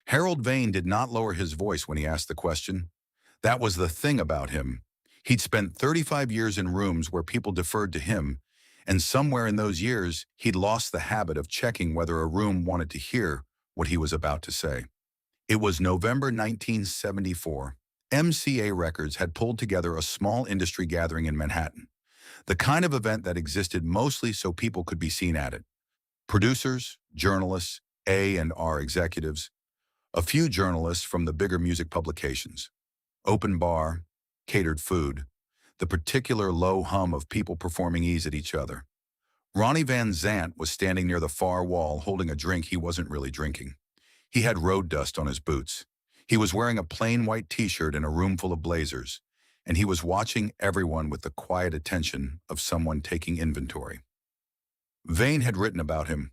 Harold Vane did not lower his voice when he asked the question. That was the thing about him. He'd spent 35 years in rooms where people deferred to him, and somewhere in those years, he'd lost the habit of checking whether a room wanted to hear what he was about to say. It was November 1974. MCA Records had pulled together a small industry gathering in Manhattan, the kind of event that existed mostly so people could be seen at it. Producers, journalists, A&R executives, a few journalists from the bigger music publications. Open bar, catered food, the particular low hum of people performing ease at each other. Ronnie Van Zant was standing near the far wall holding a drink he wasn't really drinking. He had road dust on his boots. He was wearing a plain white t-shirt in a room full of blazers, and he was watching everyone with the quiet attention of someone taking inventory. Vane had written about him.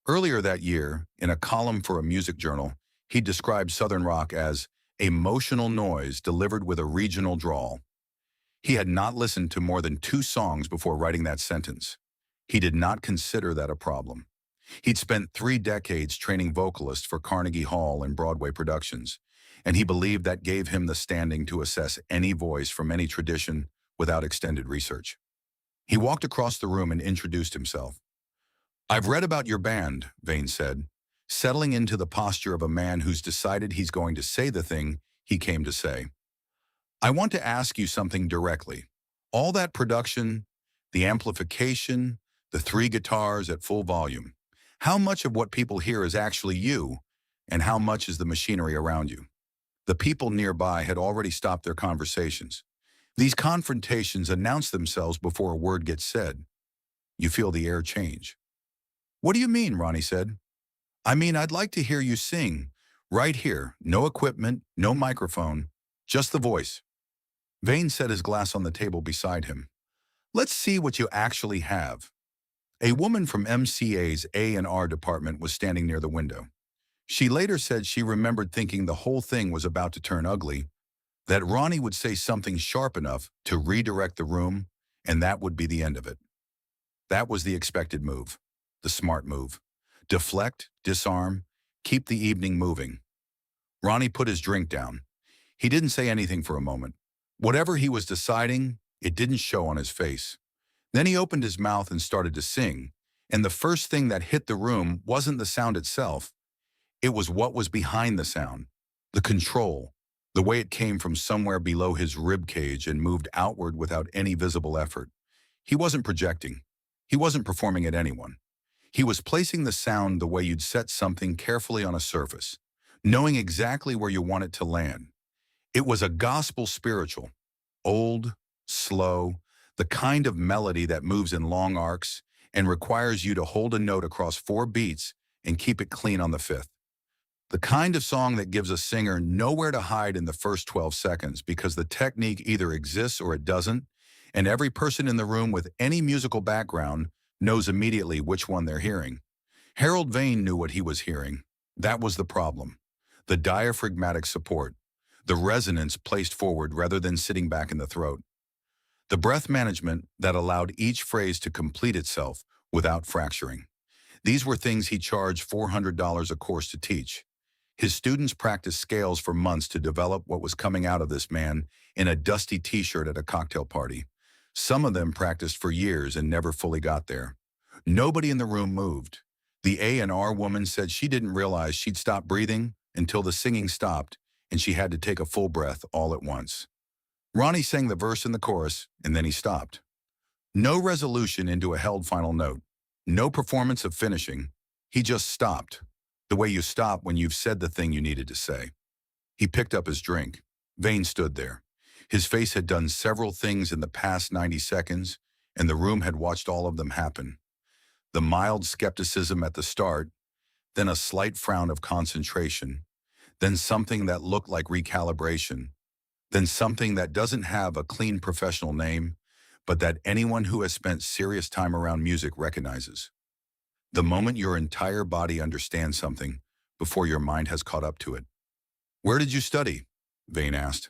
Earlier that year, in a column for a music journal, he described Southern rock as emotional noise delivered with a regional drawl. He had not listened to more than 2 songs before writing that sentence. He did not consider that a problem. He'd spent 3 decades training vocalists for Carnegie Hall and Broadway productions, and he believed that gave him the standing to assess any voice from any tradition without extended research. He walked across the room and introduced himself. "I've read about your band," Vane said, settling into the posture of a man who's decided he's going to say the thing he came to say. "I want to ask you something directly. All that production, the amplification, the 3 guitars at full volume, how much of what people hear is actually you, and how much is the machinery around you?" The people nearby had already stopped their conversations. These confrontations announce themselves before a word gets said. You feel the air change. "What do you mean?" Ronnie said. "I mean, I'd like to hear you sing. Right here, no equipment, no microphone, just the voice." Vane set his glass on the table beside him. "Let's see what you actually have." A woman from MCA's A&R department was standing near the window. She later said she remembered thinking the whole thing was about to turn ugly, that Ronnie would say something sharp enough to redirect the room, and that would be the end of it. That was the expected move, the smart move. Deflect, disarm, keep the evening moving. Ronnie put his drink down. He didn't say anything for a moment. Whatever he was deciding, it didn't show on his face. Then he opened his mouth and started to sing, and the first thing that hit the room wasn't the sound itself. It was what was behind the sound, the control, the way it came from somewhere below his rib cage and moved outward without any visible effort. He wasn't projecting. He wasn't performing at anyone. He was placing the sound the way you'd set something carefully on a surface, knowing exactly where you want it to land. It was a gospel spiritual, old, slow, the kind of melody that moves in long arcs and requires you to hold a note across 4 beats and keep it clean on the 5th. The kind of song that gives a singer nowhere to hide in the first 12 seconds because the technique either exists or it doesn't, and every person in the room with any musical background knows immediately which one they're hearing. Harold Vane knew what he was hearing. That was the problem. The diaphragmatic support, the resonance placed forward rather than sitting back in the throat. The breath management that allowed each phrase to complete itself without fracturing. These were things he charged $400 a course to teach. His students practiced scales for months to develop what was coming out of this man in a dusty t-shirt at a cocktail party. Some of them practiced for years and never fully got there. Nobody in the room moved. The A&R woman said she didn't realize she'd stopped breathing until the singing stopped and she had to take a full breath all at once. Ronnie sang the verse and the chorus, and then he stopped. No resolution into a held final note. No performance of finishing. He just stopped, the way you stop when you've said the thing you needed to say. He picked up his drink. Vane stood there. His face had done several things in the past 90 seconds, and the room had watched all of them happen. The mild skepticism at the start, then a slight frown of concentration, then something that looked like recalibration, then something that doesn't have a clean professional name, but that anyone who has spent serious time around music recognizes. The moment your entire body understands something before your mind has caught up to it. "Where did you study?" Vane asked.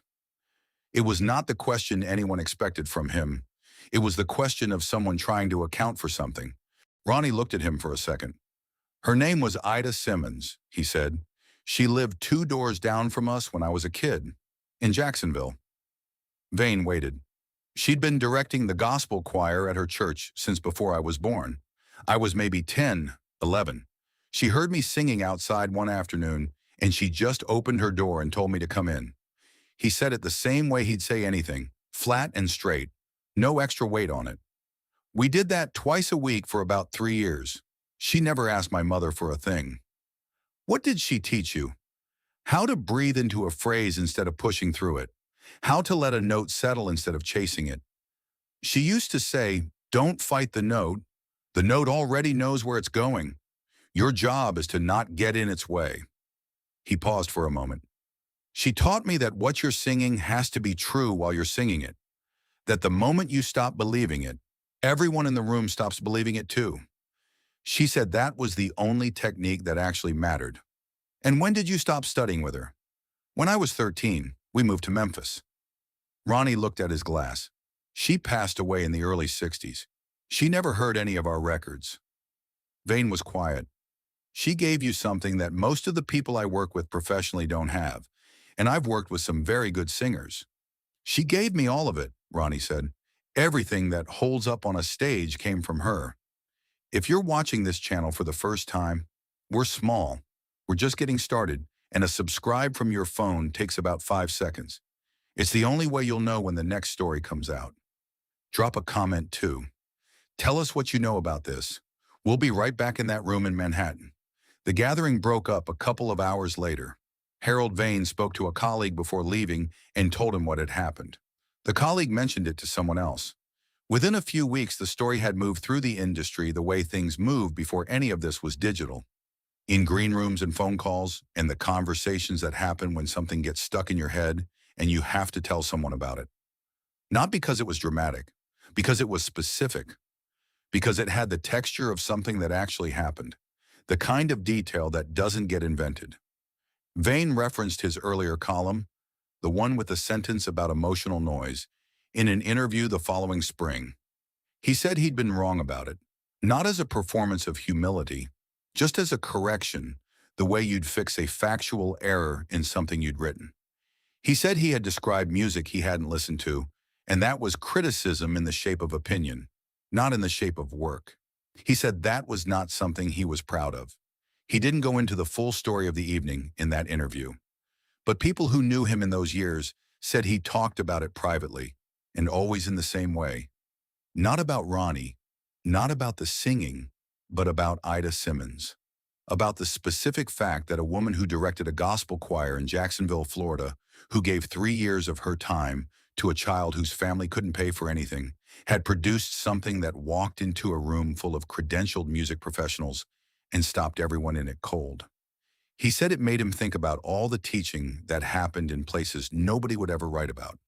It was not the question anyone expected from him. It was the question of someone trying to account for something. Ronnie looked at him for a second. "Her name was Ida Simmons," he said. She lived 2 doors down from us when I was a kid, in Jacksonville. Vane waited. She'd been directing the gospel choir at her church since before I was born. I was maybe 10, 11. She heard me singing outside one afternoon, and she just opened her door and told me to come in. He said it the same way he'd say anything, flat and straight, no extra weight on it. We did that twice a week for about 3 years. She never asked my mother for a thing. What did she teach you? How to breathe into a phrase instead of pushing through it. How to let a note settle instead of chasing it. She used to say, don't fight the note. The note already knows where it's going. Your job is to not get in its way. He paused for a moment. She taught me that what you're singing has to be true while you're singing it. That the moment you stop believing it, everyone in the room stops believing it too. She said that was the only technique that actually mattered. And when did you stop studying with her? When I was 13, we moved to Memphis. Ronnie looked at his glass. She passed away in the early 60s. She never heard any of our records. Vane was quiet. She gave you something that most of the people I work with professionally don't have, and I've worked with some very good singers. She gave me all of it, Ronnie said. Everything that holds up on a stage came from her. If you're watching this channel for the first time, we're small. We're just getting started, and a subscribe from your phone takes about 5 seconds. It's the only way you'll know when the next story comes out. Drop a comment too. Tell us what you know about this. We'll be right back in that room in Manhattan. The gathering broke up a couple of hours later. Harold Vane spoke to a colleague before leaving and told him what had happened. The colleague mentioned it to someone else. Within a few weeks, the story had moved through the industry the way things moved before any of this was digital. In green rooms and phone calls, and the conversations that happen when something gets stuck in your head and you have to tell someone about it. Not because it was dramatic, because it was specific, because it had the texture of something that actually happened, the kind of detail that doesn't get invented. Vane referenced his earlier column, the one with the sentence about emotional noise, in an interview the following spring. He said he'd been wrong about it, not as a performance of humility, just as a correction, the way you'd fix a factual error in something you'd written. He said he had described music he hadn't listened to, and that was criticism in the shape of opinion, not in the shape of work. He said that was not something he was proud of. He didn't go into the full story of the evening in that interview. But people who knew him in those years said he talked about it privately, and always in the same way. Not about Ronnie, not about the singing, but about Ida Simmons. About the specific fact that a woman who directed a gospel choir in Jacksonville, Florida, who gave 3 years of her time to a child whose family couldn't pay for anything, had produced something that walked into a room full of credentialed music professionals and stopped everyone in it cold. He said it made him think about all the teaching that happened in places nobody would ever write about.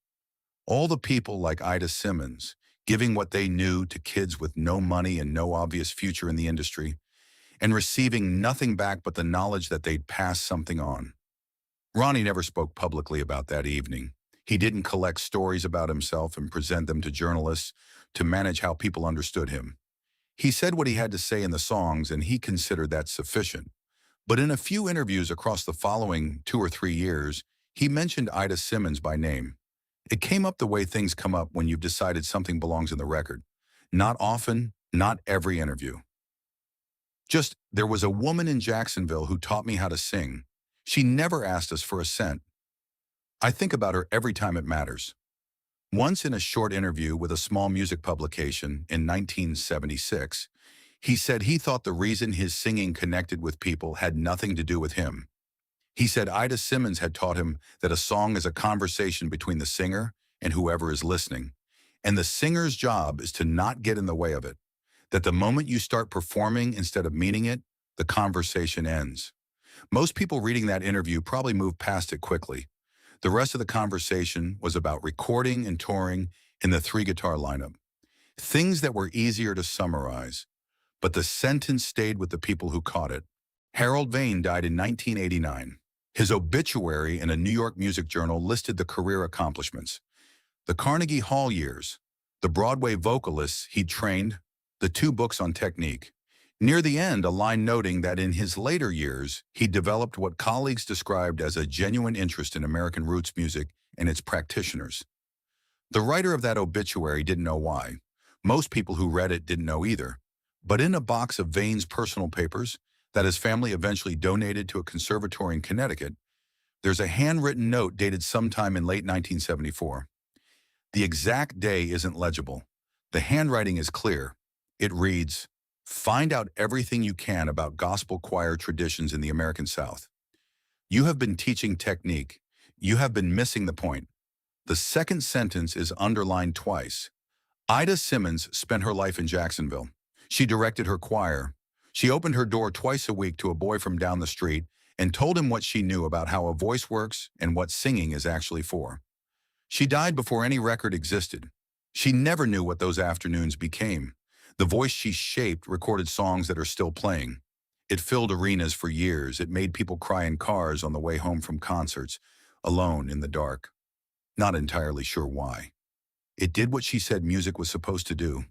All the people like Ida Simmons, giving what they knew to kids with no money and no obvious future in the industry, and receiving nothing back but the knowledge that they'd pass something on. Ronnie never spoke publicly about that evening. He didn't collect stories about himself and present them to journalists to manage how people understood him. He said what he had to say in the songs, and he considered that sufficient. But in a few interviews across the following 2 or 3 years, he mentioned Ida Simmons by name. It came up the way things come up when you've decided something belongs in the record. Not often, not every interview. Just, there was a woman in Jacksonville who taught me how to sing. She never asked us for a cent. I think about her every time it matters. Once in a short interview with a small music publication in 1976, he said he thought the reason his singing connected with people had nothing to do with him. He said Ida Simmons had taught him that a song is a conversation between the singer and whoever is listening, and the singer's job is to not get in the way of it, that the moment you start performing instead of meaning it, the conversation ends. Most people reading that interview probably moved past it quickly. The rest of the conversation was about recording and touring in the 3-guitar lineup. Things that were easier to summarize, but the sentence stayed with the people who caught it. Harold Vane died in 1989. His obituary in a New York music journal listed the career accomplishments: the Carnegie Hall years, the Broadway vocalists he'd trained, the 2 books on technique. Near the end, a line noting that in his later years, he developed what colleagues described as a genuine interest in American roots music and its practitioners. The writer of that obituary didn't know why. Most people who read it didn't know either. But in a box of Vane's personal papers that his family eventually donated to a conservatory in Connecticut, there's a handwritten note dated sometime in late 1974. The exact day isn't legible. The handwriting is clear. It reads, "Find out everything you can about gospel choir traditions in the American South. You have been teaching technique. You have been missing the point." The second sentence is underlined twice. Ida Simmons spent her life in Jacksonville. She directed her choir. She opened her door twice a week to a boy from down the street and told him what she knew about how a voice works and what singing is actually for. She died before any record existed. She never knew what those afternoons became. The voice she shaped recorded songs that are still playing. It filled arenas for years. It made people cry in cars on the way home from concerts, alone in the dark. Not entirely sure why. It did what she said music was supposed to do.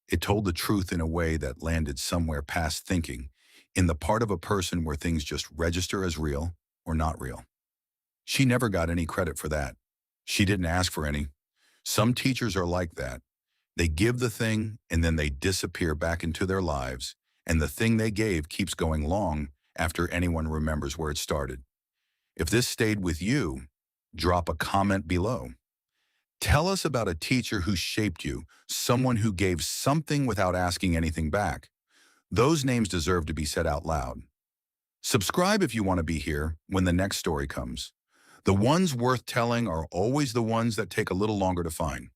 It told the truth in a way that landed somewhere past thinking, in the part of a person where things just register as real or not real. She never got any credit for that. She didn't ask for any. Some teachers are like that. They give the thing and then they disappear back into their lives, and the thing they gave keeps going long after anyone remembers where it started. If this stayed with you, drop a comment below. Tell us about a teacher who shaped you, someone who gave something without asking anything back. Those names deserve to be said out loud. Subscribe if you want to be here when the next story comes. The ones worth telling are always the ones that take a little longer to find.